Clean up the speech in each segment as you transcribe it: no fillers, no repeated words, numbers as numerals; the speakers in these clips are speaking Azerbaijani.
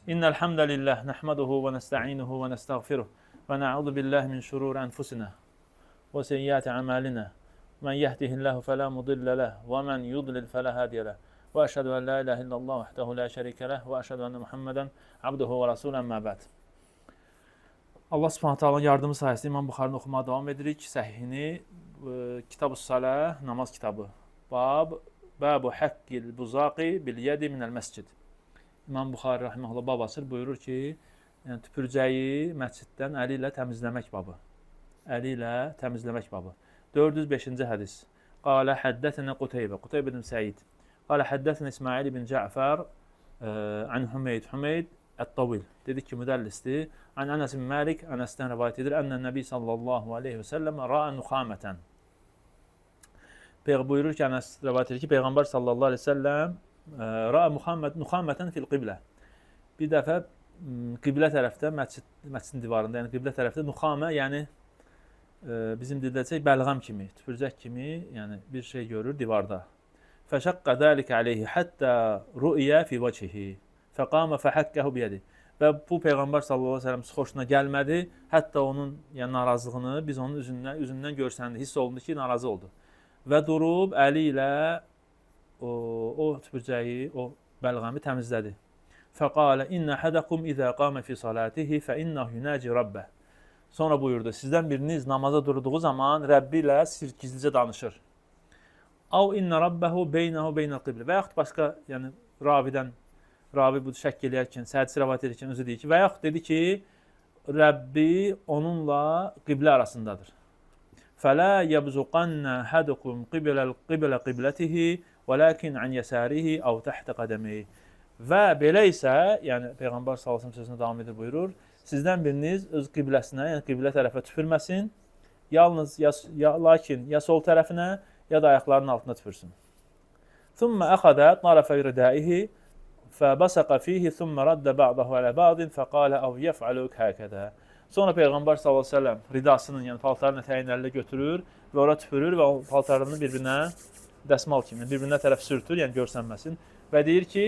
İnnel hamdalillah nahmaduhu ve nestainuhu ve nestağfiruh ve na'udzu billahi min şururi enfusina ve seyyiati amalina. Men yehdihillahu fela mudille leh ve men yudlil fela hadiye leh. Ve eşhedü en la ilahe illallah vahdehu la şerike leh ve eşhedü enne Muhammeden abduhu ve resulü emmâ ba'd. Allah Subhanahu taala'nın yardımı sayesinde İmam Buxarını oxumaya davam edirik. Səhihini Kitab-ı Salah, namaz kitabı. Babu haqqil buzaqi bil yedi minel mescid. İmam Buxari rahimehullah bab açır, buyurur ki, yəni tüpürcəyi məsciddən əli ilə təmizləmək babı. Əli ilə təmizləmək babı. 405-ci hədis. Qala həddətənə Qutaybə. Qutaybə ibn Səid. Qala həddətənə İsmail ibn Cəfər an Hümeyd. Hümeyd Ət-Tavil. Dedik ki, müdəllisdir. An Ənəs ibn Malik, Ənəsdən rivayət edir. Ənnən Nəbi sallallahu aleyhi və səlləm ra'a nuxamətən. Buyurur ki, Ənəs rivayət edir ki, Peyğəmbər sallallahu aleyhi və səlləm ra'a nuxamətən fil qiblə. Bir dəfə qiblə tərəfdə, məscidin divarında, yəni qiblə tərəfdə nuxamə, yəni bizim dildə desək bəlğam kimi, tüpürcək kimi, yəni bir şey görür divarda. Fəşəqqə dəlikə aleyhi həttə ru'yə fi vəcihi. Fəqamə fəhəkkəhu biyədi. Və bu Peyğəmbər sallallahu aleyhi ve sellem xoşuna gəlmədi. Hətta onun yəni, narazılığını biz onun üzündən görsəndi. Hiss olundu ki, narazı oldu. Və durub əli ilə o tüpürcəyi, o bəlğamı təmizlədi. Fəqalə innə hədəkum izə qamə fi salatihi fə innəhu yunaci rabbə. Sonra buyurdu, sizdən biriniz namaza durduğu zaman Rəbbi ilə gizlicə danışır. Av innə rabbəhu beynəhu beynəl qiblə. Və yaxud başqa, yəni ravi bu şəkk eləyərkən, səhədisi rəvat edirkən özü deyir ki, və yaxud dedi ki, Rəbbi onunla qiblə arasındadır. Fələ yəbzuqannə hədukum qiblə qiblətihi və ləkin ən yəsərihi əv təhtə qədəmihi. Və belə isə, yəni Peyğəmbər sallallahu əleyhi və səlləm sözünə davam edir, buyurur, sizdən biriniz öz qibləsinə, yəni qiblə tərəfə tüpürməsin, yalnız lakin ya sol tərəfinə, ya da ayaqlarının altına tüpürsün. Thumma əxədə narafə ridaihi fəbəsəqə fihi thumma raddə ba'dahu alə ba'din fəqalə əv yəf'aluk həkədə. Sonra Peyğəmbər sallallahu əleyhi və səlləm ridasının, yəni paltarının ətəyini əllə götürür və ora tüpürür və o paltarını bir-birinə dəsmal kimi, bir-birinə tərəf sürtür, yəni görsənməsin və deyir ki,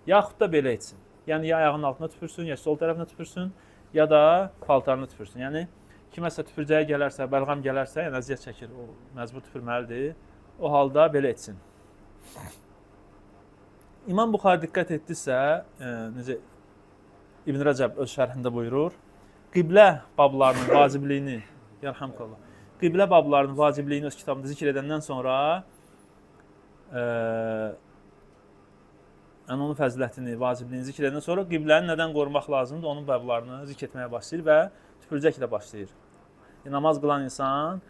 yaxud da belə etsin. Yəni ya ayağının altına tüpürsün, ya sol tərəfinə tüpürsün, ya da paltarını tüpürsün. Yəni kiməsə tüpürcəyə gələrsə, bəlğam gələrsə, yəni əziyyət çəkir, o məcbur tüpürməlidir. O halda belə etsin. İmam Buxari diqqət etdisə, necə İbn Rəcəb öz şərhində buyurur, qiblə bablarının vacibliyini, yarhamdullah, qiblə bablarının vacibliyini öz kitabında zikr edəndən sonra yəni onun fəzilətini, vacibliyini zikr edəndən sonra qibləni nədən qorumaq lazımdır, onun bablarını zikr etməyə başlayır və tüpürcəklə başlayır. Namaz qılan insan,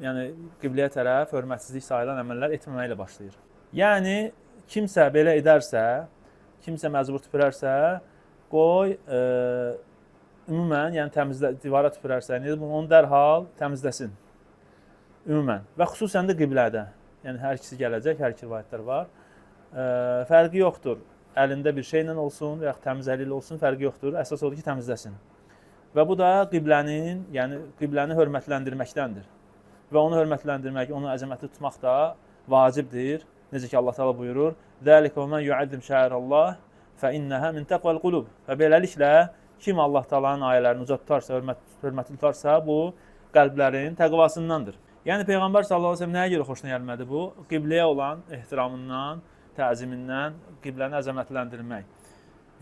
yəni qibləyə tərəf hörmətsizlik sayılan əməllər etməməklə başlayır. Yəni kimsə belə edərsə, kimsə məcbur tüpürərsə, qoy ümumən, yəni divara tüpürərsə, onu dərhal təmizləsin. Ümumən və xüsusən də qiblədə. Yəni hər ikisi gələcək, hər iki rivayətlər var. Fərqi yoxdur. Əlində bir şeylə olsun və ya təmiz əli ilə olsun, fərqi yoxdur. Əsas odur ki, təmizləsin. Və bu da qiblənin, yəni qibləni hörmətləndirməkdəndir. Və onu hörmətləndirmək, onu əzəmətli tutmaq da vacibdir. Necə ki, Allah Teala buyurur, "Zəlikə və men yu'azzim şə'irallah fe inneha min taqval qulub." Və beləliklə kim Allah Teala'nın ayələrini uca tutarsa, hörmətli tutarsa, bu qəlblərin təqvasındandır. Yəni Peyğəmbər sallallahu əleyhi və səlləm nəyə görə xoşuna gəlmədi bu? Qibləyə olan ehtiramından, təzimindən, qibləni əzəmətləndirmək.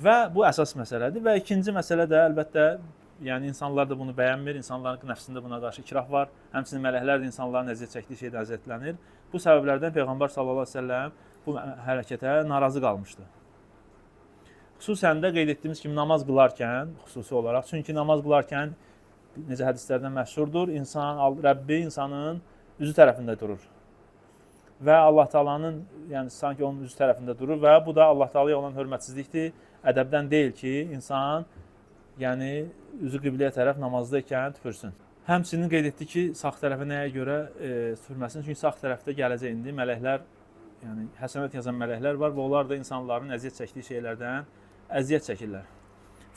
Və bu əsas məsələdir. Və ikinci məsələ də əlbəttə, yəni insanlar da bunu bəyənmir, insanların nəfsində buna qarşı ikrah var. Həmçinin mələklər də insanların əziyyət çəkdiyi şeydə əziyyətlənir. Bu səbəblərdən Peyğəmbər sallallahu əleyhi və səlləm bu hərəkətə narazı qalmışdı. Xüsusən də qeyd etdiyimiz kimi namaz qılarkən, xüsusi olaraq, çünki namaz qılarkən necə hədislərdən məşhurdur, Rəbbi insanın üzü tərəfində durur. Və Allah Taala'nın, yəni sanki onun üzü tərəfində durur və bu da Allah Taala'ya olan hörmətsizlikdir. Ədəbdən deyil ki, insan yəni üzü qibləyə tərəf namazda ikən tüpürsün. Həmçinin qeyd etdi ki, sağ tərəfə nəyə görə tüpürməsin? Çünki sağ tərəfdə gələcək indi mələklər, yəni həsənət yazan mələklər var və onlar da insanların əziyyət çəkdiyi şeylərdən əziyyət çəkirlər.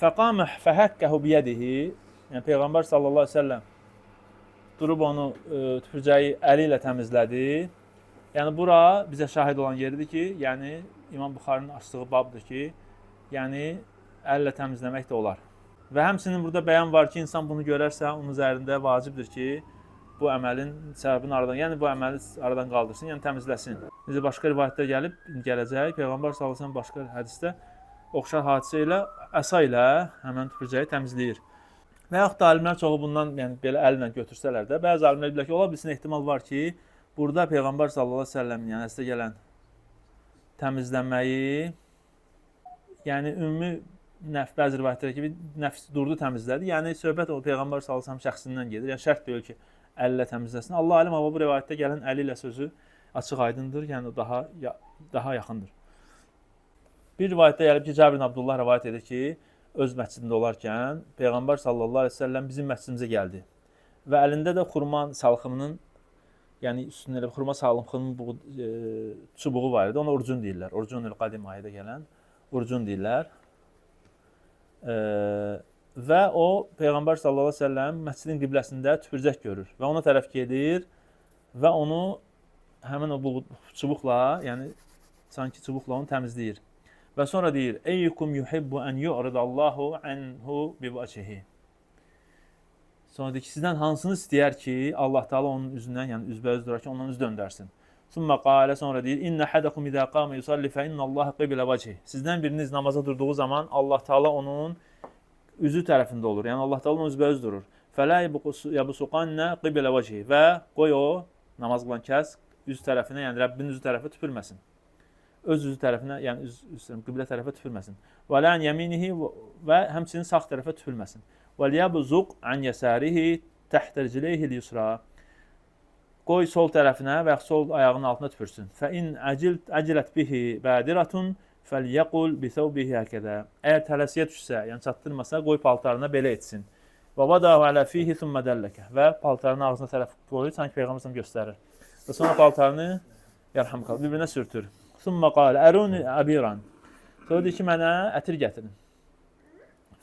Fəqamə fəhəkkəhu biyədihi, yəni Peyğəmbər sallallahu əleyhi və səlləm durub onu tüpürcəyi əli ilə təmizlədi. Yəni bura bizə şahid olan yeridir ki, yəni İmam Buxarinin açdığı babdır ki, yəni əllə təmizləmək də olar. Və həmçinin burada bəyan var ki, insan bunu görərsə, onun üzərində vacibdir ki, bu əməlin səbəbini aradan, yəni bu əməli aradan qaldırsın, yəni təmizləsin. Necə başqa rivayətdə gələcək, Peyğəmbər sallallahu əleyhi və səlləm başqa hədisdə oxşar hadisə ilə əsa ilə həmin tüpürcəyi təmizləyir. Və yaxud da alimlər çoxu bundan, yəni belə əllə götürsələr də, bəzi alimlər deyirlər ki, ola bilsin ehtimal var ki, burada Peyğəmbər sallallahu əleyhi və səlləm, yəni əsdə gələn təmizlənməyi, yəni ümumi bəzi rivayətlərdə kimi nəfs durdu təmizlədi. Yəni söhbət o Peyğəmbər sallallahu əleyhi və səlləm şəxsindən gedir. Yəni şərt deyil ki, əllə təmizləsin. Allah alim, amma bu rivayətdə gələn əli ilə sözü açıq-aydındır, yəni daha yaxındır. Bir rivayətdə gəlib ki, Cabir ibn Abdullah rivayət edir ki, öz məscidində olarkən Peyğəmbər sallallahu əleyhi və səlləm bizim məscidimizə gəldi və əlində də xurma salxımının, yəni üstündə elə xurma salxımının çubuğu var idi. Ona urcun deyirlər. Urcun qadim ayədə gələn urcun deyirlər. Və o Peyğəmbər sallallahu əleyhi və səlləm məscidin qibləsində tüpürcək görür və ona tərəf gedir və onu həmin o çubuqla, yəni sanki çubuqla onu təmizləyir. Və sonra deyir: "Eyyukum yuhibbu an yu'ridallahu anhu biwajhihi." Sonra deyir ki, sizdən hansını istəyər ki, Allah Taala onun üzündən, yəni üzbəüz durarkən ondan üz döndərsın. Summa qala, sonra deyir: "İnna hadakum iza qama yusalli fa innallaha qibla vajhi." Sizdən biriniz namaza durduğu zaman Allah Taala onun üzü tərəfində olur. Yəni Allah Taala onun üzbəüz durur. Fala yabsuqanna qibla vajhi. Və qoy o namaz qılan kəs üz tərəfinə, yəni Rəbbinin üzü tərəfə tüpürməsin. Öz üzü tərəfinə, yəni qiblə tərəfə tüpürməsin. Və lan yaminihi, və həmçinin sağ tərəfə tüpürməsin. Və liyabzuq an yasarihi tahta rijlihi al-yusra. Qoy sol tərəfinə və ya sol ayağının altına tüpürsün. Fa in acilat bihi badiratun falyaqul bi thawbihi hakaza. Əgər tələsiyə düşsə, yəni çatdırmasa, qoy paltarına belə etsin. Və vadahu ala fihi thumma dallaka. Və paltarını ağzına tərəf qoyur, sanki Peyğəmbər göstərir. Və sonra paltarını yarhamkallah bir-birinə sürtür. Thumma qala aruni abiran. Sonra deyir ki, mənə ətir gətirin.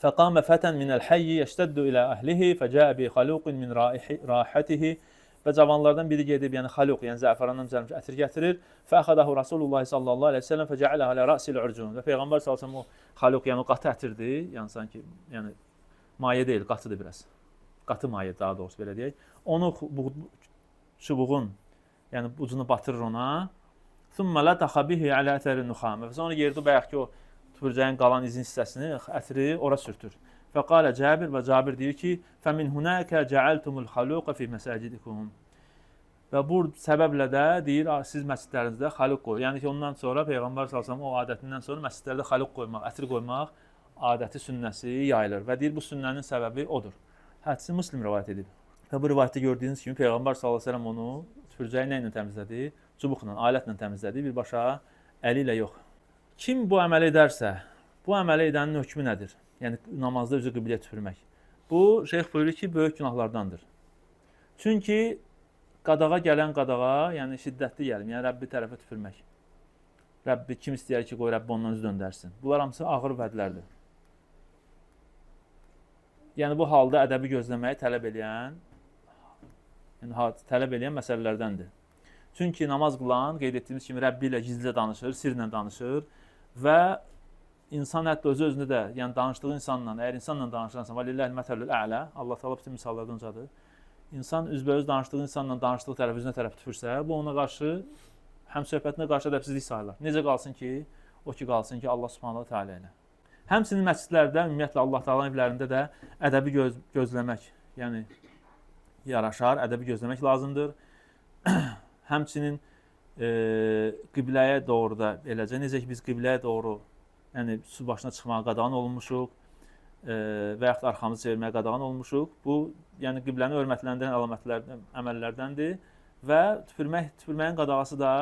Faqama fatan min al-hayy yashtaddu ila ahlihi faja'a bi khaluqin min rahatihi. Və cavanlardan biri gedib, yəni xaluq, yəni zəfərandan düzəlmiş ətir gətirir. Fəxadahu Rasulullah sallallahu əleyhi və səlləm fəcəaləhu alə rəsil urcun. Və Peyğəmbər sallallahu əleyhi və səlləm o xaluq, yəni o qatı ətirdir, yəni sanki, yəni maye deyil, qatıdır biraz. Qatı maye daha doğrusu belə deyək. Onu bu çubuğun, yəni ucunu batırır ona. Thumma lataxa bihi alə əsərin nuxam. Və sonra yerdə bayaq ki, o tüpürcəyin qalan izin hissəsini, ətiri ora sürtür. Fəqalə Cabir, və Cabir deyir ki, فَمِنْ هُنَاكَ جَعَلْتُمُ الْخَلُوقَ فِي مَسَاجِدِكُمْ. Və bu səbəblə də deyir, siz məscidlərinizdə xaluq qoyur. Yəni ki, ondan sonra Peyğəmbər s.ə.v o adətindən sonra məscidlərdə xaluq qoymaq, ətir qoymaq adəti, sünnəsi yayılır. Və deyir, bu sünnənin səbəbi odur. Hədisi Müslim rivayət edib. Və bu rivayətdə gördüyünüz kimi Peyğəmbər s.ə.v onu tüpürcəyi nə ilə təmizlədi? Çubuqla, alətlə təmizlədi, birbaşa əli ilə yox. Kim bu əməli edərsə, bu əməli edənin hökmü nədir? Yəni namazda üzü qibləyə tüpürmək. Bu şeyx buyurur ki, böyük günahlardandır. Çünki qadağa gələn qadağa, yəni şiddətli gəlir, yəni Rəbbi tərəfə tüpürmək. Rəbbi kim istəyər ki, qoy Rəbbi ondan üz döndərsin. Bunlar hamısı ağır vədlərdir. Yəni bu halda ədəbi gözləməyi tələb eləyən məsələlərdəndir. Çünki namaz qılan, qeyd etdiyimiz kimi Rəbbi ilə gizlicə danışır, sirlə danışır və İnsan hətta özü-özünü də, yəni danışdığı insanla, əgər insanla danışırsa, vəlilləhil məsəlül ə'lə, Allah Taala bütün misallardan ucadır. İnsan üzbəüz danışdığı insanla danışdığı tərəf üzünə tərəf tüpürsə, bu ona qarşı həm söhbətinə qarşı ədəbsizlik sayılır. Necə qalsın ki, o ki qalsın ki, Allah Subhanahu Taala ilə. Həmçinin məscidlərdə, ümumiyyətlə Allah Taala'nın evlərində də ədəbi gözləmək, yəni yaraşar, ədəbi gözləmək lazımdır. Həmçinin qibləyə doğru da eləcə, necə ki biz qibləyə doğru, yəni su başına çıxmağa qadağan olunmuşuq və yaxud arxamızı çevirməyə qadağan olunmuşuq. Bu, yəni qibləni hörmətləndirən əlamətlərdən, əməllərdəndir və tüpürməyin qadağası da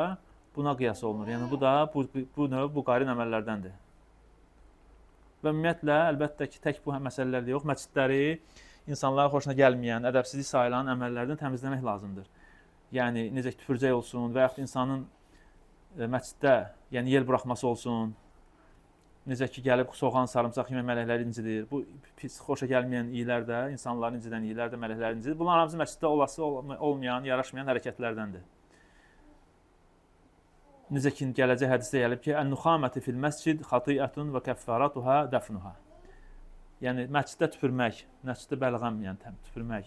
buna qiyas olunur. Yəni bu da bu növ bu qarin əməllərdəndir. Və ümumiyyətlə, əlbəttə ki, tək bu məsələlərdə yox, məscidləri insanlara xoşuna gəlməyən, ədəbsizlik sayılan əməllərdən təmizləmək lazımdır. Yəni necə ki, tüpürcək olsun və yaxud insanın məsciddə, yəni yel buraxması olsun. Necə ki, gəlib soğan, sarımsaq yemək mələkləri incidir. Bu pis, xoşa gəlməyən iyilər də, insanların incidən iyilər də mələkləri incidir. Bunlar hamısı məsciddə olası olmayan, yaraşmayan hərəkətlərdəndir. Necə ki, gələcək hədisdə gəlib ki, "Ən-nuxaməti fil məscid xatiyyətun və kəffəratuha dəfnuha." yəni məsciddə tüpürmək, məsciddə bəlğəm, yəni tüpürmək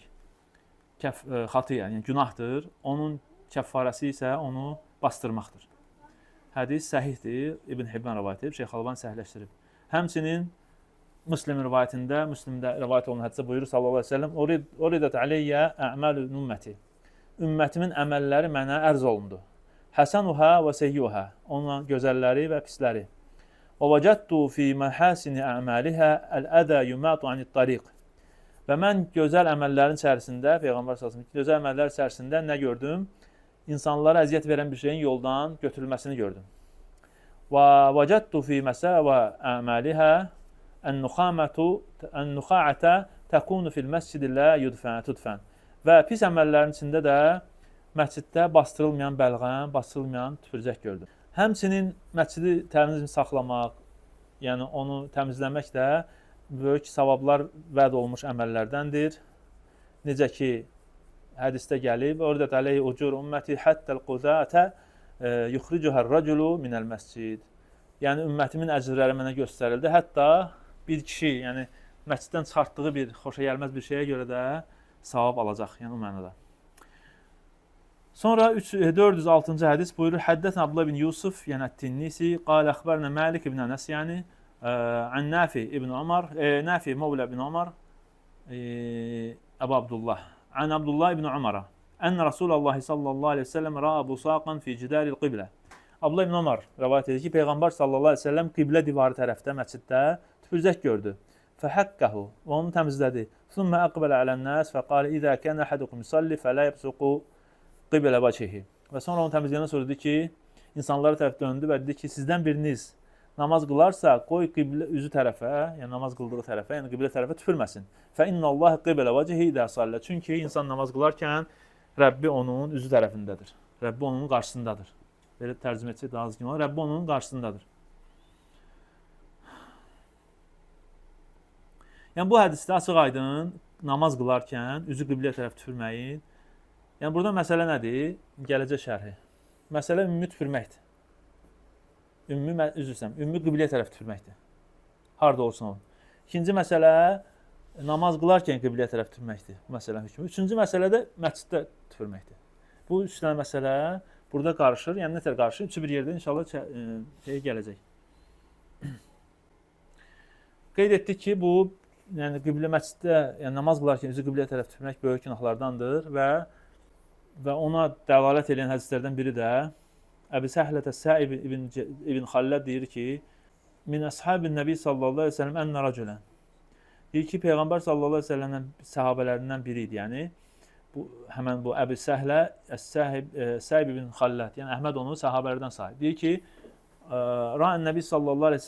xatiyə, yəni günahdır. Onun kəffarəsi isə onu bastırmaqdır. Hədis səhihdir. İbn Hibban rivayət edib, Şeyx Albani səhihləşdirib. Həmçinin Müslim rivayətində, Müslimdə rivayət olunan hədisdə buyurur sallallahu əleyhi və səlləm: "Uridat aleyyə a'malu ümmeti." Ümmətimin əməlləri mənə ərz olundu. Həsanuha və seyyuha. Onun gözəlləri və pisləri. Və vəcədtu fi məhasini a'maliha al-ədə yumatu anit-tariq. Və mən gözəl əməllərin içərisində, Peyğəmbər sallallahu əleyhi və səlləm gözəl əməllər içərisində nə gördüm? İnsanlara əziyyət verən bir şeyin yoldan götürülməsini gördüm. Və vəcədtu fi məsəvə a'maliha an-nuxa'ata takunu fil məscidi la tudfan. Və pis əməllərin içində də məsciddə bastırılmayan bəlğəm, bastırılmayan tüpürcək gördüm. Həmçinin məscidi təmiz saxlamaq, yəni onu təmizləmək də böyük savablar vəd olmuş əməllərdəndir. Necə ki, hədisdə gəlib, "Uridat aleyhi ucur ümmeti hatta'l quzata yukhrijuhar-raculu minəl məscid." Yəni ümmətimin əcrləri mənə göstərildi. Hətta bir kişi, yəni məsciddən çıxartdığı bir xoşagəlməz bir şeyə görə də savab alacaq, yəni o mənada. Sonra 406-cı hədis buyurur: "Həddəsənə Abdullah ibn Yusuf, yəni Ət-Tinnisi, qala əxbərnə Malik ibn Ənas, yəni an Nafi ibn Umar, Nafi mevla ibn Umar, Əbu Abdullah, an Abdullah ibn Umara, ən Rasulullah sallallahu əleyhi və səlləm ra'a busaqan fi cidaril qiblə." Abdullah ibn Umar rivayət edir ki, Peyğəmbər sallallahu əleyhi və səlləm qiblə divarı tərəfdə məsciddə tüpürcək gördü. Fəhəkkəhu, və onu təmizlədi. Thumma aqbala alan-nas faqala iza kana ahadukum yusalli fala yabsuqu qiblə vəchihi. Və sonra onu təmizləyəndən sonra dedi ki, insanlara tərəf döndü və dedi ki, sizdən biriniz namaz qılarsa, qoy qiblə üzü tərəfə, yəni namaz qıldığı tərəfə, yəni qiblə tərəfə tüpürməsin. Fə innallaha qiblə vəchihi iza salla. Çünki insan namaz qılarkən Rəbbi onun üzü tərəfindədir. Rəbbi onun qarşısındadır. Belə tərcümə etsək daha düzgün olar. Rəbbi onun qarşısındadır. Yəni bu hədisdə açıq-aydın namaz qılarkən üzü qibləyə tərəf tüpürməyin. Yəni burada məsələ nədir? Gələcək şərhi. Məsələ ümumi tüpürməkdir. Ümumi qibləyə tərəf tüpürməkdir. Harda olsun o. İkinci məsələ namaz qılarkən qibləyə tərəf tüpürməkdir. Bu məsələnin hükmü. Üçüncü məsələ də məsciddə tüpürməkdir. Bu üç dənə məsələ burada qarışır. Yəni nətər qarışır? Üçü bir yerdə inşallah gələcək. Qeyd etdik ki, bu yəni qiblə məsciddə, yəni namaz qılarkən üzü qibləyə tərəf tüpürmək böyük günahlardandır və ona dəlalət edən hədislərdən biri də Əbi Səhlətə Səib ibn Xalləd deyir ki, min əshabin Nəbi sallallahu əleyhi və səlləm ənə rəculən. Deyir ki, Peyğəmbər sallallahu əleyhi və səlləmin səhabələrindən biri idi. Yəni həmən bu Əbi Səhlə Səib ibn Xalləd, yəni Əhməd onu səhabələrdən sayır. Deyir ki, ra'ən Nəbi sallallahu əleyhi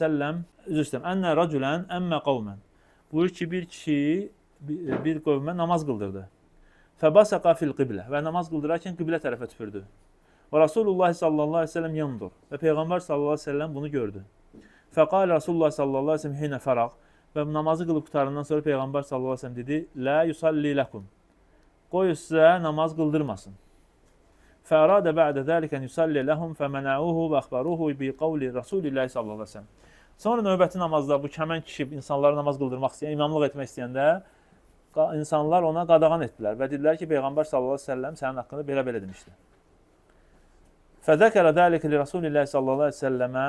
və səlləm ənə rəculən əmmə qavmən. Buyur ki, bir kişi bir qövmə namaz qıldırdı. Fəbasaqa fil qiblə və namaz qıldırarkən qiblə tərəfə tüpürdü. Və Rasulullah sallallahu əleyhi və səlləm yandur və Peyğəmbər sallallahu əleyhi və səlləm bunu gördü. Fəqal Rasulullah sallallahu əleyhi və səlləm hinə fəraq və namazı qılıb qurtarandan sonra Peyğəmbər sallallahu əleyhi və səlləm dedi: "La yusalli lakum." Qoy sizə namaz qıldırmasın. Fərada ba'də zəlikən yusalli lahum fəmənəuhu və əxbaruhu bi qavli Rasulillah sallallahu əleyhi və səlləm. Sonra növbəti namazda bu kəmən kişi insanlara namaz qıldırmaq istəyən, imamlıq etmək istəyəndə insanlar ona qadağan etdilər və dedilər ki, Peyğəmbər sallallahu əleyhi və səlləm sənin haqqında belə demişdi. Fəzəkərə dəlikə li Rasulillah sallallahu əleyhi və səlləmə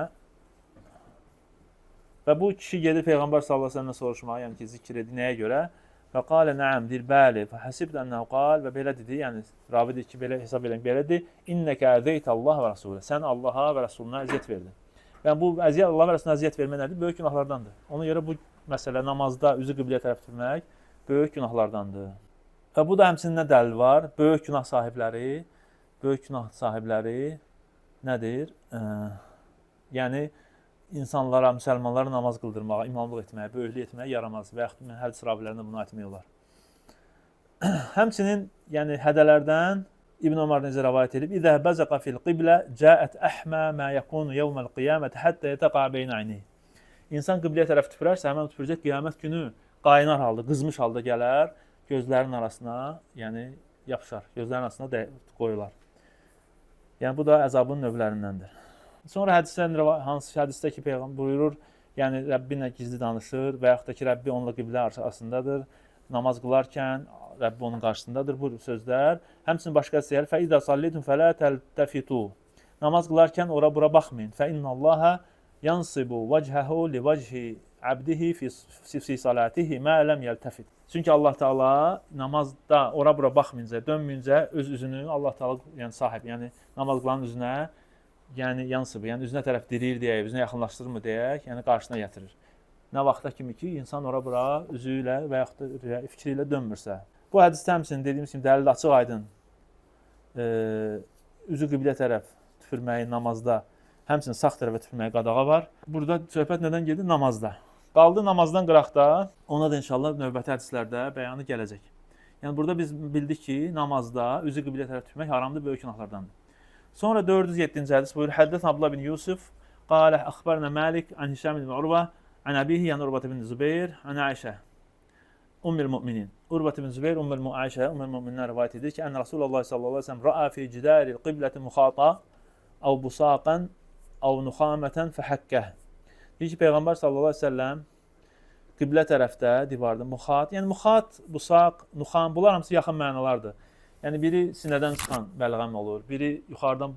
və bu kişi gedir Peyğəmbər sallallahu əleyhi və səlləmə soruşmağa, yəni ki, zikr edir nəyə görə? Və qalə nəəm, deyir, bəli, fəhəsibdə ənəhu qal və belə dedi, yəni ravi deyir ki, belə hesab edin, belədir, innəkə əzəytə Allah və Rasulə, sən Allaha və Rasuluna əziyyət verdin. Yəni bu Allah və Rasuluna əziyyət vermə nədir? Böyük günahlardandır. Ona görə bu məsələ namazda üzü qibləyə tərəf tutmaq böyük günahlardandır. Və bu da həmçinin nə dəlil var? Böyük günah sahibləri nədir? Yəni insanlara, müsəlmanlara namaz qıldırmağa, imamlıq etməyə, böyüklük etməyə yaramaz və yaxud hədis ravilərində bunu etmək olar. Həmçinin yəni hədələrdən İbn Ömər necə rivayət edib: "İzə bəzəqa fil qiblə cəət əhmə mə yekunu yevməl qiyamət hətta yetəqa beyn ayni." İnsan qibləyə tərəf tüpürərsə, həmin tüpürəcək qiyamət günü qaynar halda, qızmış halda gələr, gözlərin arasına, yəni yapışar, gözlərin arasına qoyular. Yəni bu da əzabın növlərindəndir. Sonra hədisdə ki, Peyğəmbər buyurur, Yəni Rəbbi ilə gizli danışır və yaxud da ki, Rəbbi onunla qiblə arasındadır. Namaz qılarkən Rəbbi onun qarşısındadır bu sözlər. Həmçinin başqa səhər fəidə sallitum fələ təltəfitu. Namaz qılarkən ora bura baxmayın. Fə innallaha yansibu vəchehu li vəchi abdihi fi salatihi ma lam yeltefit. Çünki Allah Taala namazda ora bura baxmayınca, dönməyincə öz üzünü Allah Taala yəni sahib, yəni namaz qılanın üzünə, yəni yansıb, yəni üzünə tərəf diriyir deyək, üzünə yaxınlaşdırmır deyək, yəni qarşısına gətirir. Nə vaxta kimi ki, insan ora bura üzü ilə və yaxud da fikri ilə dönmürsə. Bu hədisdə həmçinin dediyimiz kimi dəlil açıq aydın üzü qiblə tərəf tüpürməyi namazda, həmçinin sağ tərəfə tüpürməyi qadağa var. Burada söhbət nədən gedir? Namazda. Qaldı namazdan qıraqda, ona da inşallah növbəti hədislərdə bəyanı gələcək. Yəni burada biz bildik ki, namazda üzü qiblə tərəf tüpürmək haramdır, böyük günahlardandır. Sonra 407-ci hədis buyurur: Həddəsən Abdullah bin Yusuf, qalə əxbərnə Malik an Hişam bin Urva, an əbihi yan Urva bin Zübeyir, an Aişə, Ummul Müminin. Urva bin Zübeyir, Ummul Aişə, Ummul Müminlər rivayət edir ki, ən Rasulullah sallallahu əleyhi və səlləm ra'a fi cidaril qibləti muxata aw busaqan aw nuxamatan fəhəkkəh. Deyir ki, Peyğəmbər sallallahu əleyhi və səlləm qiblə tərəfdə divarda muxat, yəni muxat, busaq, nuxam, bunlar hamısı yaxın mənalardır. Yəni biri sinədən çıxan bəlğəm olur, biri yuxarıdan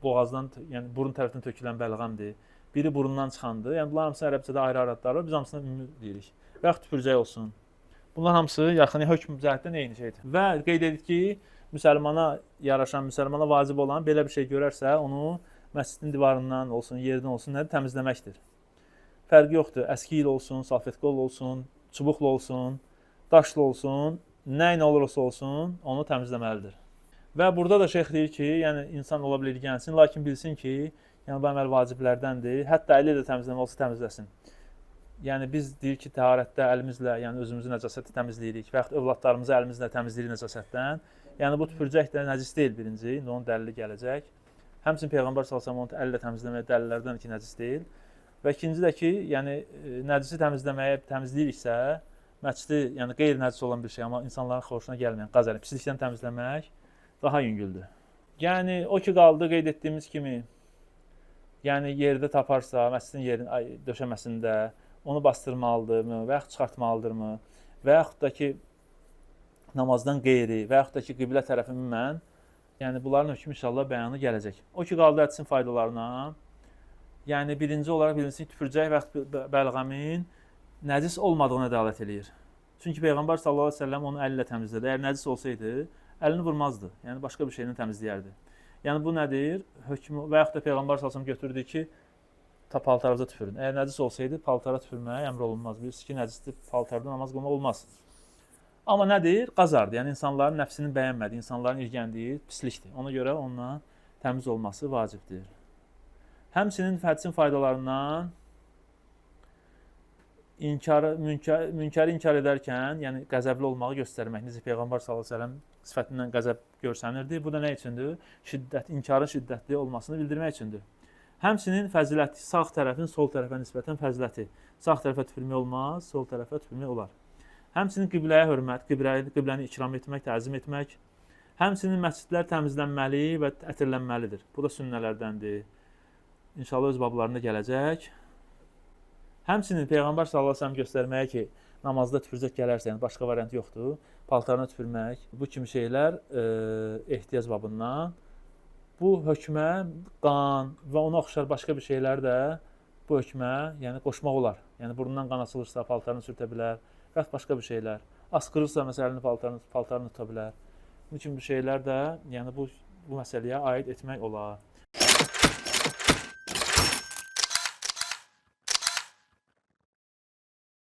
boğazdan, yəni burun tərəfindən tökülən bəlğəmdir, biri burundan çıxandır. Yəni bunlar hamısı ərəbcədə ayrı adlar var, biz hamısına ümumi deyirik. Və yaxud tüpürcək olsun. Bunlar hamısı yaxın hökm cəhətdən eyni şeydir. Və qeyd edib ki, müsəlmana yaraşan, müsəlmana vacib olan belə bir şey görərsə, onu məscidin divarından olsun, yerdən olsun, nədir? Təmizləməkdir. Fərqi yoxdur. Əski ilə olsun, salfetkol olsun, çubuqla olsun, daşla olsun, nə ilə olursa olsun, onu təmizləməlidir. Və burada da şeyx deyir ki, yəni insan ola bilər gəlsin, lakin bilsin ki, yəni bu əməl vaciblərdəndir. Hətta əli ilə təmizləmə olsa təmizləsin. Yəni biz deyir ki, təharətdə əlimizlə, yəni özümüzü nəcasəti təmizləyirik və yaxud övladlarımızı əlimizlə təmizləyirik nəcasətdən. Yəni bu tüpürcək də nəcis deyil birinci, indi onun dəlili gələcək. Həmçinin Peyğəmbər sallallahu əleyhi və səlləm onu əllə təmizləməyə dəlillərdən ki, nəcis deyil. Və ikinci də ki, yəni nəcisi təmizləməyə təmizləyiriksə, məscidi, yəni qeyri-nəcis olan bir şey, amma insanların xoşuna gəlməyən qazanı pislikdən təmizləmək daha yüngüldür. Yəni o ki qaldı qeyd etdiyimiz kimi, yəni yerdə taparsa, məscidin yerin döşəməsində onu bastırmalıdırmı və yaxud çıxartmalıdırmı və yaxud da ki namazdan qeyri və yaxud da ki qiblə tərəfi ümumən, yəni bunların hökmü inşallah bəyanı gələcək. O ki qaldı hədisin faydalarına. Yəni birinci olaraq bilinsin tüpürcək və bəlğəmin nəcis olmadığına dəlalət eləyir. Çünki Peyğəmbər sallallahu əleyhi və səlləm onu əli ilə təmizlədi. Əgər nəcis olsaydı, əlini vurmazdı. Yəni başqa bir şeylə təmizləyərdi. Yəni bu nədir? Hökmü və yaxud da Peyğəmbər sallallahu əleyhi və səlləm götürdü ki, paltarınıza tüpürün. Əgər nəcis olsaydı, paltara tüpürməyə əmr olunmaz. Bilirsiniz ki, nəcisdir, paltarda namaz qılmaq olmaz. Amma nədir? Qazardır. Yəni insanların nəfsinin bəyənmədiyi, insanların irgəndiyi pislikdir. Ona görə ondan təmiz olması vacibdir. Həmçinin hədisin faydalarından münkəri inkar edərkən, yəni qəzəbli olmağı göstərmək. Necə Peyğəmbər sallallahu əleyhi və səlləm sifətindən qəzəb görsənirdi. Bu da nə üçündür? İnkarın şiddətli olmasını bildirmək üçündür. Həmçinin fəziləti, sağ tərəfin sol tərəfə nisbətən fəziləti. Sağ tərəfə tüpürmək olmaz, sol tərəfə tüpürmək olar. Həmçinin qibləyə hörmət, qibləni ikram etmək, təzim etmək. Həmçinin məscidlər təmizlənməli və ətirlənməlidir. Bu da sünnələrdəndir. İnşallah öz bablarında gələcək. Həmçinin Peyğəmbər sallallahu əleyhi və səlləm göstərməyə ki, namazda tüpürcək gələrsə, yəni başqa variant yoxdur, paltarına tüpürmək, bu kimi şeylər ehtiyac babından. Bu hökmə qan və ona oxşar başqa bir şeylər də bu hökmə yəni qoşmaq olar. Yəni burundan qan açılırsa paltarını sürtə bilər və başqa bir şeylər. Asqırırsa məsələn paltarını tuta bilər. Bu kimi bir şeylər də yəni bu məsələyə aid etmək olar.